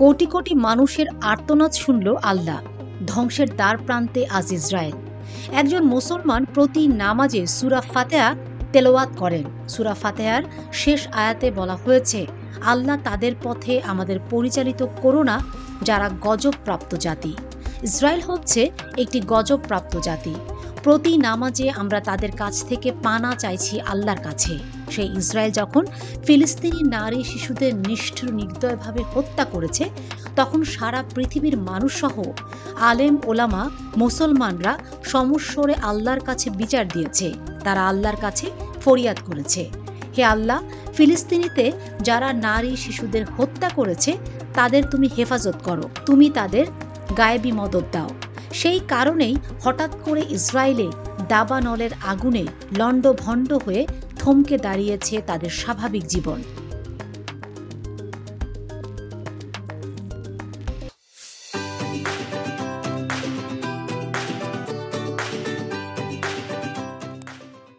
কোটি কোটি মানুষের আর্তনাদ শুনল আল্লাহ। ধ্বংসের দ্বার প্রান্তে আজ ইসরায়েল। একজন মুসলমান প্রতি নামাজে সূরা ফাতিহা তেলাওয়াত করেন। সূরা ফাতিহার শেষ আয়াতে বলা হয়েছে, আল্লাহ তাদের পথে আমাদের পরিচালিত করো না যারা গজবপ্রাপ্ত জাতি। ইসরায়েল হচ্ছে একটি গজবপ্রাপ্ত জাতি। প্রতি নামাজে আমরা তাদের কাছ থেকে পানা চাইছি আল্লাহর কাছে। সেই ইসরায়েল যখন ফিলিস্তিনি নারী শিশুদের নিষ্ঠুর নির্দয়ভাবে হত্যা করেছে, তখন সারা পৃথিবীর মানুষসহ আলেম ওলামা মুসলমানরা সমস্বরে আল্লাহর কাছে বিচার দিয়েছে। তারা আল্লাহর কাছে ফরিয়াদ করেছে, হে আল্লাহ, ফিলিস্তিনিতে যারা নারী শিশুদের হত্যা করেছে তাদের তুমি হেফাজত করো, তুমি তাদের গায়েবী মদদ দাও। সেই কারণেই হঠাৎ করে ইসরায়েলে দাবানলের আগুনে লণ্ডভণ্ড হয়ে থমকে দাঁড়িয়েছে তাদের স্বাভাবিক জীবন।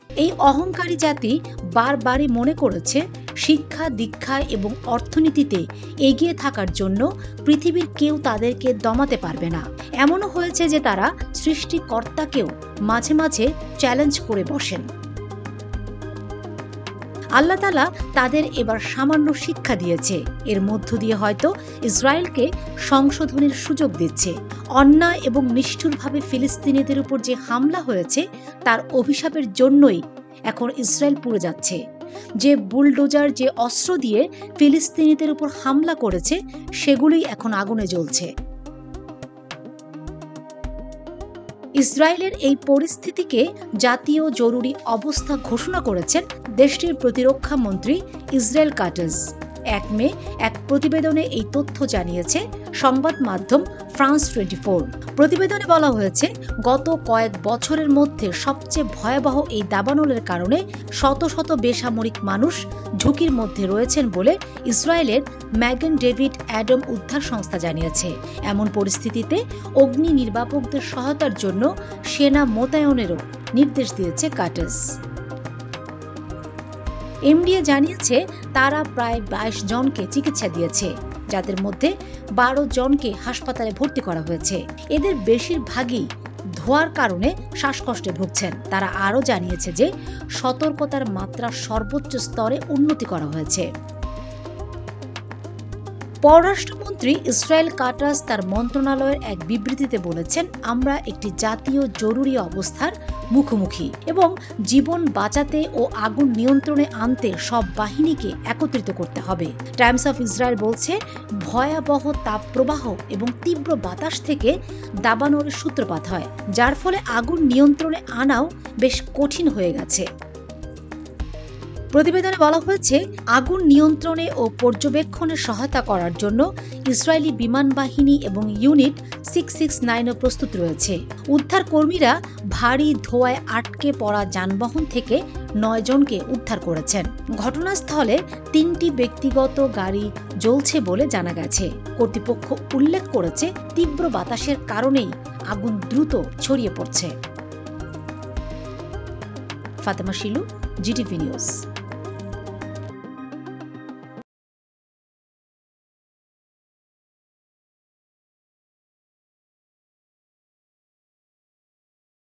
এই অহংকারী জাতি বারবারই মনে করেছে শিক্ষা, দীক্ষা এবং অর্থনীতিতে এগিয়ে থাকার জন্য পৃথিবীর কেউ তাদেরকে দমাতে পারবে না। এমনও হয়েছে যে তারা সৃষ্টিকর্তাকেও মাঝে মাঝে চ্যালেঞ্জ করে বসেন। আল্লাহ তাআলা তাদের এবার সামান্য শিক্ষা দিয়েছে। এর মধ্য দিয়ে হয়তো ইসরায়েলকে সংশোধনের সুযোগ দিচ্ছে। অন্যায় এবং নিষ্ঠুরভাবে ফিলিস্তিনিদের উপর যে হামলা হয়েছে তার অভিশাপের জন্যই এখন ইসরায়েল পুড়ে যাচ্ছে। যে বুলডোজার, যে অস্ত্র দিয়ে ফিলিস্তিনিদের উপর হামলা করেছে সেগুলোই এখন আগুনে জ্বলছে। ইসরায়েলের এই পরিস্থিতিকে জাতীয় জরুরি অবস্থা ঘোষণা করেছেন দেশটির প্রতিরক্ষা মন্ত্রী ইসরায়েল কাটজ। ১ মে এক প্রতিবেদনে এই তথ্য জানিয়েছে সংবাদ মাধ্যম ফ্রান্স 24। প্রতিবেদনে বলা হয়েছে, গত কয়েক বছরের মধ্যে সবচেয়ে ভয়াবহ এই দাবানলের কারণে শত শত বেসামরিক মানুষ ঝুঁকির মধ্যে রয়েছেন বলে ইসরায়েলের ম্যাগন ডেভিড অ্যাডম উদ্ধার সংস্থা জানিয়েছে। এমন পরিস্থিতিতে অগ্নি নির্বাপকদের সহায়তার জন্য সেনা মোতায়েনেরও নির্দেশ দিয়েছে কাটজ। এমডিএ জানিয়েছে তারা প্রায় ২২ জনকে চিকিৎসা দিয়েছে, যাদের মধ্যে ১২ জনকে হাসপাতালে ভর্তি করা হয়েছে। এদের বেশিরভাগই ধোঁয়ার কারণে শ্বাসকষ্টে ভুগছেন। তারা আরও জানিয়েছে যে সতর্কতার মাত্রা সর্বোচ্চ স্তরে উন্নতি করা হয়েছে। পররাষ্ট্রমন্ত্রী ইসরায়েল কাটজ তার মন্ত্রণালয়ের এক বিবৃতিতে বলেছেন, আমরা একটি জাতীয় জরুরি অবস্থার মুখোমুখি এবং জীবন বাঁচাতে ও আগুন নিয়ন্ত্রণে আনতে সব বাহিনীকে একত্রিত করতে হবে। টাইমস অফ ইসরায়েল বলছে, ভয়াবহ তাপপ্রবাহ এবং তীব্র বাতাস থেকে দাবানলের সূত্রপাত হয়, যার ফলে আগুন নিয়ন্ত্রণে আনাও বেশ কঠিন হয়ে গেছে। প্রতিবেদনে বলা হয়েছে, আগুন নিয়ন্ত্রণে ও পর্যবেক্ষণে সহায়তা করার জন্য ইসরায়েলি বিমান বাহিনী এবং ইউনিট 669ও প্রস্তুত রয়েছে। উদ্ধার কর্মীরা ভারী ধোঁয়ায় আটকে পড়া যানবাহন থেকে ৯ জনকে উদ্ধার করেছেন। ঘটনাস্থলে ৩টি ব্যক্তিগত গাড়ি জ্বলছে বলে জানা গেছে। কর্তৃপক্ষ উল্লেখ করেছে, তীব্র বাতাসের কারণেই আগুন দ্রুত ছড়িয়ে পড়ছে। Fatema Shilu, GTV news.